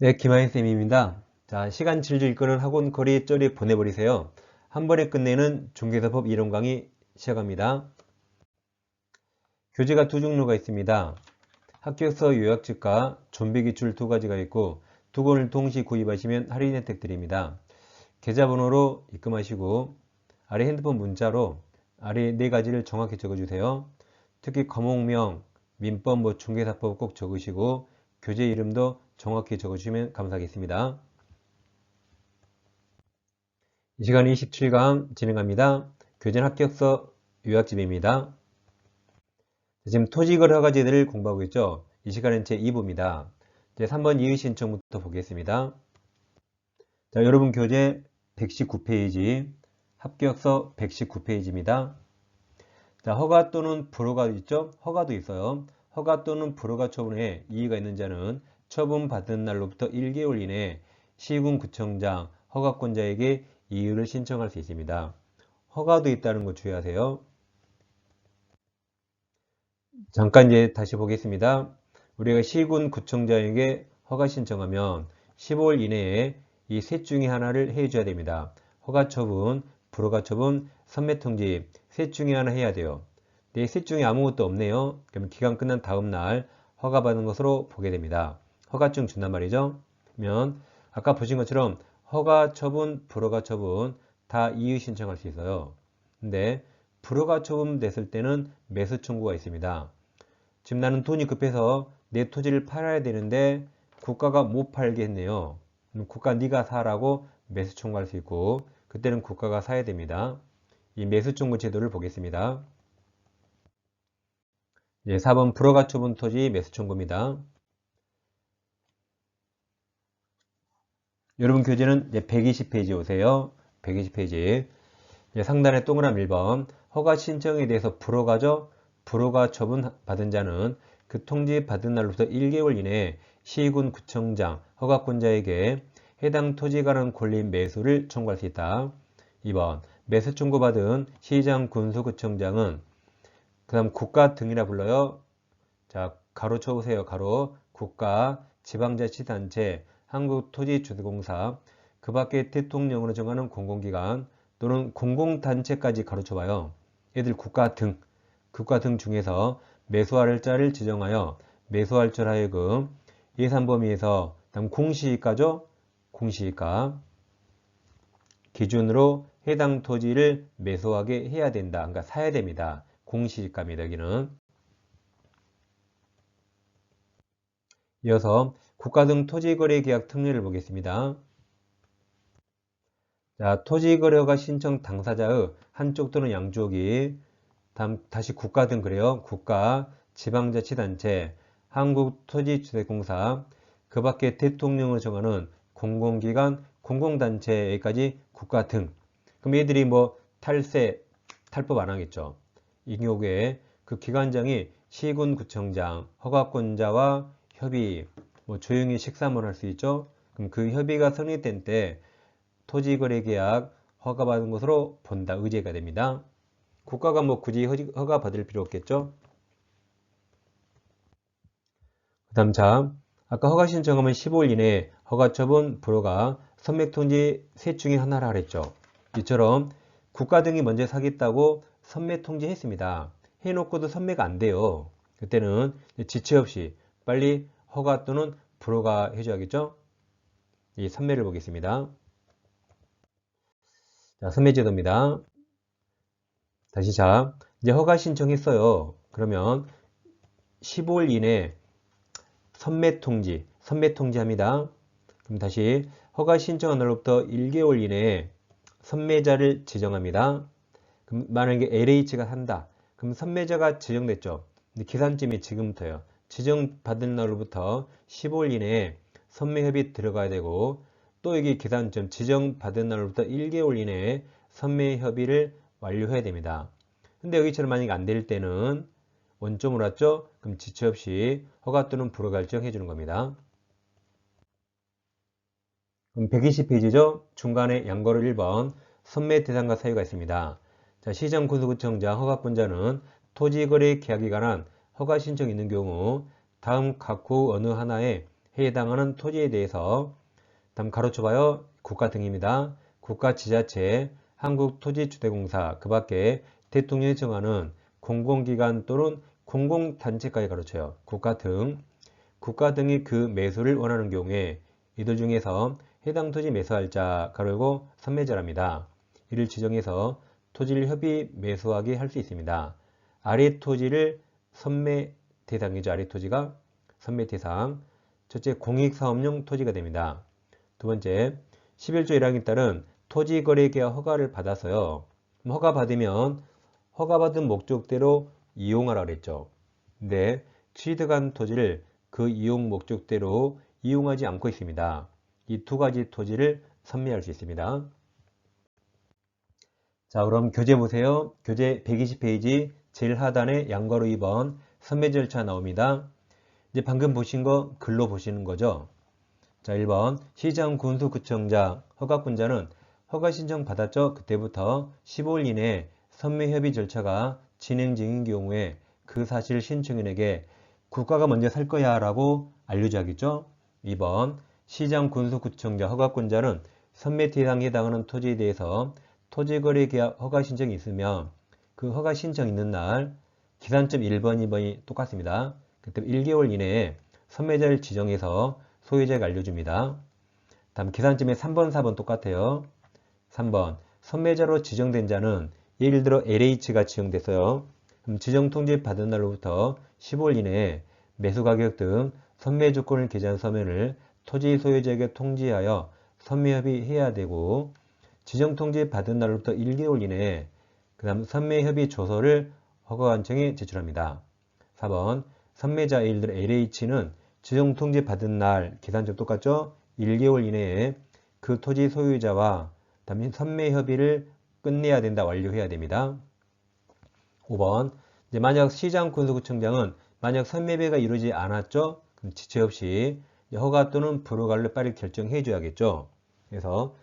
네, 김하인쌤입니다. 자, 시간 질질 끄는 학원 거리 쩌리 보내버리세요. 한 번에 끝내는 중개사법 이론 강의 시작합니다. 교재가 두 종류가 있습니다. 합격서 요약집과 좀비 기출 두 가지가 있고 두 권을 동시 구입하시면 할인 혜택 드립니다. 계좌번호로 입금하시고 아래 핸드폰 문자로 아래 네 가지를 정확히 적어주세요. 특히 과목명, 민법, 중개사법 꼭 적으시고 교재 이름도 정확히 적어주시면 감사하겠습니다. 이 시간 27강 진행합니다. 교재 합격서 요약집입니다. 지금 토지거래 허가제도를 공부하고 있죠. 이 시간은 제2부입니다. 제3번 이의 신청부터 보겠습니다. 자, 여러분 교재 119페이지, 합격서 119페이지입니다. 자, 허가 또는 불허가 있죠? 허가도 있어요. 허가 또는 불허가 처분에 이의가 있는 자는 처분받은 날로부터 1개월 이내 시군구청장 허가권자에게 이의를 신청할 수 있습니다. 허가도 있다는 거 주의하세요. 잠깐 이제 다시 보겠습니다. 우리가 시군구청장에게 허가 신청하면 15일 이내에 이 셋 중에 하나를 해줘야 됩니다. 허가처분, 불허가처분, 선매통지 셋 중에 하나 해야 돼요. 네, 셋 중에 아무것도 없네요. 그럼 기간 끝난 다음 날 허가받은 것으로 보게 됩니다. 허가증 준단 말이죠. 그러면 아까 보신 것처럼 허가처분, 불허가처분 다 이의 신청할 수 있어요. 근데 불허가 처분됐을 때는 매수 청구가 있습니다. 지금 나는 돈이 급해서 내 토지를 팔아야 되는데 국가가 못 팔게 했네요. 국가 네가 사라고 매수 청구할 수 있고 그때는 국가가 사야 됩니다. 이 매수 청구 제도를 보겠습니다. 4번 불허가 처분 토지 매수 청구입니다. 여러분 교재는 120페이지 오세요. 120페이지. 상단에 동그라미 1번 허가 신청에 대해서 불허가죠. 불허가 처분 받은 자는 그 통지 받은 날로부터 1개월 이내에 시군구청장 허가권자에게 해당 토지에 관한 권리 매수를 청구할 수 있다. 2번 매수 청구받은 시장 군수구청장은 그 다음 국가 등이라 불러요. 자, 가로 쳐보세요. 가로 국가 지방자치단체 한국토지주택공사 그 밖에 대통령으로 정하는 공공기관 또는 공공단체까지 가로쳐봐요. 얘들 국가 등 중에서 매수할 자를 지정하여 매수할 줄 하여금 예산 범위에서 다음 공시지가죠. 공시지가 기준으로 해당 토지를 매수하게 해야 된다. 그러니까 사야 됩니다. 공시지가입니다. 여기는. 이어서 국가 등 토지거래계약 특례를 보겠습니다. 자, 토지거래허가 신청 당사자의 한쪽 또는 양쪽이 다시 국가 등 그래요. 국가, 지방자치단체, 한국토지주택공사, 그 밖에 대통령을 정하는 공공기관, 공공단체까지 국가 등. 그럼 얘들이 뭐 탈법 안 하겠죠. 이 경우에 그 기관장이 시군구청장, 허가권자와 협의, 뭐 조용히 식사만 할 수 있죠. 그럼 그 협의가 성립된 때 토지거래계약 허가받은 것으로 본다. 의제가 됩니다. 국가가 뭐 굳이 허가 받을 필요 없겠죠. 그 다음 자, 아까 허가 신청하면 15일 이내에 허가처분, 불허가, 선매통지 셋 중에 하나라 그랬죠. 이처럼 국가 등이 먼저 사겠다고 선매통지했습니다. 해놓고도 선매가 안 돼요. 그때는 지체 없이 빨리 허가 또는 불허가 해줘야겠죠. 이 선매를 보겠습니다. 자, 선매제도입니다. 다시 자, 이제 허가 신청했어요. 그러면 15일 이내 선매통지합니다. 그럼 다시 허가 신청한 날로부터 1개월 이내에 선매자를 지정합니다. 그럼 만약에 LH가 산다. 그럼 선매자가 지정됐죠. 근데 기산점이 지금부터요. 지정받은 날로부터 15일 이내에 선매협의 들어가야 되고 또 여기 계산점 지정받은 날로부터 1개월 이내에 선매협의를 완료해야 됩니다. 근데 여기처럼 만약에 안 될 때는 원점으로 왔죠? 그럼 지체 없이 허가 또는 불허 결정해 주는 겁니다. 그럼 120페이지죠? 중간에 양거를 1번 선매 대상과 사유가 있습니다. 자, 시장군수구청장 허가권자는 토지거래 계약에 관한 허가 신청이 있는 경우 다음 각 후 어느 하나에 해당하는 토지에 대해서 다음 가로쳐봐요. 국가 등입니다. 국가 지자체, 한국토지주택공사, 그 밖에 대통령이 정하는 공공기관 또는 공공단체까지 가로쳐요. 국가 등이 그 매수를 원하는 경우에 이들 중에서 해당 토지 매수할 자, 가로고 선매자랍니다. 이를 지정해서 토지를 협의 매수하게 할 수 있습니다. 아래 토지를 선매 대상이죠. 아래 토지가 선매 대상. 첫째, 공익사업용 토지가 됩니다. 두 번째, 11조 1항에 따른 토지거래계약 허가를 받아서요. 허가 받으면 허가받은 목적대로 이용하라 그랬죠. 근데 취득한 토지를 그 이용 목적대로 이용하지 않고 있습니다. 이 두 가지 토지를 선매할 수 있습니다. 자, 그럼 교재 보세요. 교재 120페이지 제일 하단에 양괄호 2번 선매 절차 나옵니다. 이제 방금 보신 거 글로 보시는 거죠. 자, 1번 시장 군수구청장 허가권자는 허가 신청 받았죠. 그때부터 15일 이내에 선매 협의 절차가 진행 중인 경우에 그 사실 신청인에게 국가가 먼저 살 거야 라고 알려줘야겠죠. 2번 시장 군수구청장 허가권자는 선매 대상에 해당하는 토지에 대해서 토지거래계약 허가 신청이 있으면 그 허가 신청 있는 날 기산점 1번, 2번이 똑같습니다. 그때 1개월 이내에 선매자를 지정해서 소유자에게 알려줍니다. 다음 기산점에 3번, 4번 똑같아요. 3번 선매자로 지정된 자는 예를 들어 LH가 지정됐어요. 그럼 지정통지 받은 날로부터 15일 이내에 매수가격 등 선매 조건을 게재한 서면을 토지 소유자에게 통지하여 선매협의해야 되고 지정통지 받은 날로부터 1개월 이내에 그 다음 선매협의 조서를 허가관청에 제출합니다. 4번 선매자 예를 들어 LH는 지정통지 받은 날 계산점 똑같죠? 1개월 이내에 그 토지 소유자와 다음 선매협의를 끝내야 된다. 완료해야 됩니다. 5번 이제 만약 시장군수구청장은 만약 선매배가 이루어지지 않았죠? 그럼 지체 없이 허가 또는 불허가를 빨리 결정해 줘야겠죠. 그래서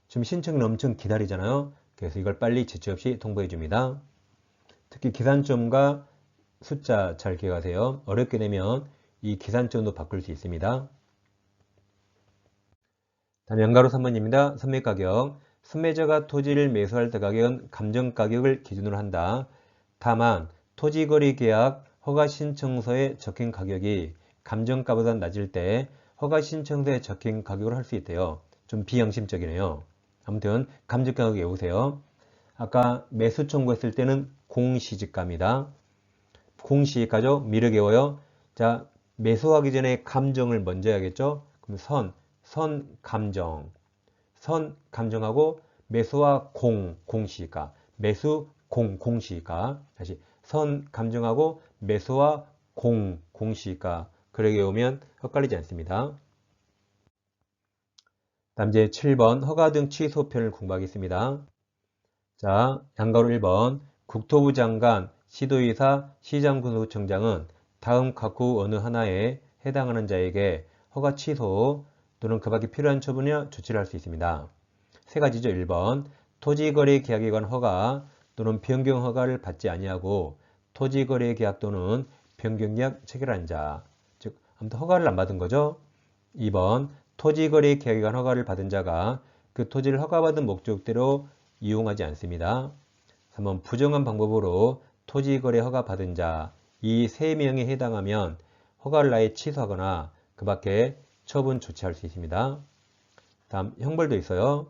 지금 신청을 엄청 기다리잖아요. 그래서 이걸 빨리 지체 없이 통보해 줍니다. 특히 계산점과 숫자 잘 기억하세요. 어렵게 되면 이 계산점도 바꿀 수 있습니다. 다음 연가로 3번입니다. 선매가격. 선매자가 토지를 매수할 때 가격은 감정가격을 기준으로 한다. 다만 토지거래계약 허가신청서에 적힌 가격이 감정가보다 낮을 때 허가신청서에 적힌 가격으로 할 수 있대요. 좀 비양심적이네요. 아무튼 감정가격 외우세요. 아까 매수 청구했을 때는 공시지가입니다. 공시지가죠? 미르 외워요. 자, 매수하기 전에 감정을 먼저 해야겠죠? 그럼 선감정하고 매수와 공시지가, 매수 공시지가. 다시 선감정하고 매수와 공시지가. 그러게 오면 헷갈리지 않습니다. 다음 이제 7번 허가 등 취소편을 공부하겠습니다. 자, 양가로 1번 국토부 장관, 시도의사, 시장군수청장은 다음 각후 어느 하나에 해당하는 자에게 허가 취소 또는 그 밖에 필요한 처분이나 조치를 할 수 있습니다. 세 가지죠. 1번 토지거래계약에 관한 허가 또는 변경 허가를 받지 아니하고 토지거래계약 또는 변경계약 체결한 자, 즉 아무튼 허가를 안 받은 거죠. 2번 토지거래계약에 관한 허가를 받은 자가 그 토지를 허가받은 목적대로 이용하지 않습니다. 3번 부정한 방법으로 토지거래 허가 받은 자, 이 3명에 해당하면 허가를 아예 취소하거나 그 밖에 처분 조치할 수 있습니다. 다음 형벌도 있어요.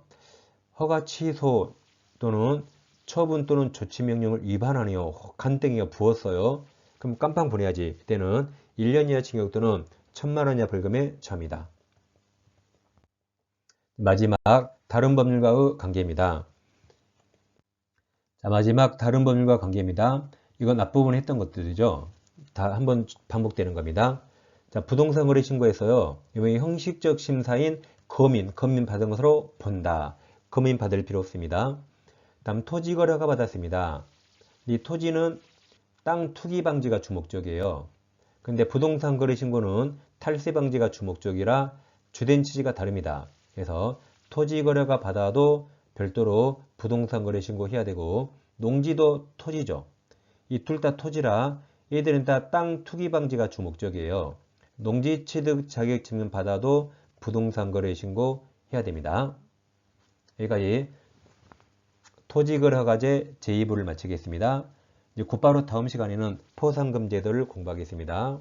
허가 취소 또는 처분 또는 조치 명령을 위반하네요. 간땡이가 부었어요. 그럼 깜빵 보내야지. 그때는 1년 이하 징역 또는 1,000만 원 이하 벌금에 처합니다. 마지막 다른 법률과의 관계입니다. 자, 마지막 다른 법률과 관계입니다. 이건 앞부분에 했던 것들이죠. 다 한번 반복되는 겁니다. 자, 부동산 거래 신고에서요. 이번에 형식적 심사인 검인 받은 것으로 본다. 검인 받을 필요 없습니다. 다음 토지 거래가 받았습니다. 이 토지는 땅 투기 방지가 주목적이에요. 근데 부동산 거래 신고는 탈세 방지가 주목적이라 주된 취지가 다릅니다. 그래서 토지 거래가 받아도 별도로 부동산 거래 신고해야 되고 농지도 토지죠. 이 둘 다 토지라 얘들은 다 땅 투기 방지가 주목적이에요. 농지 취득 자격증은 받아도 부동산 거래 신고 해야 됩니다. 여기까지 토지거래허가제 제2부를 마치겠습니다. 이제 곧바로 다음 시간에는 포상금 제도를 공부하겠습니다.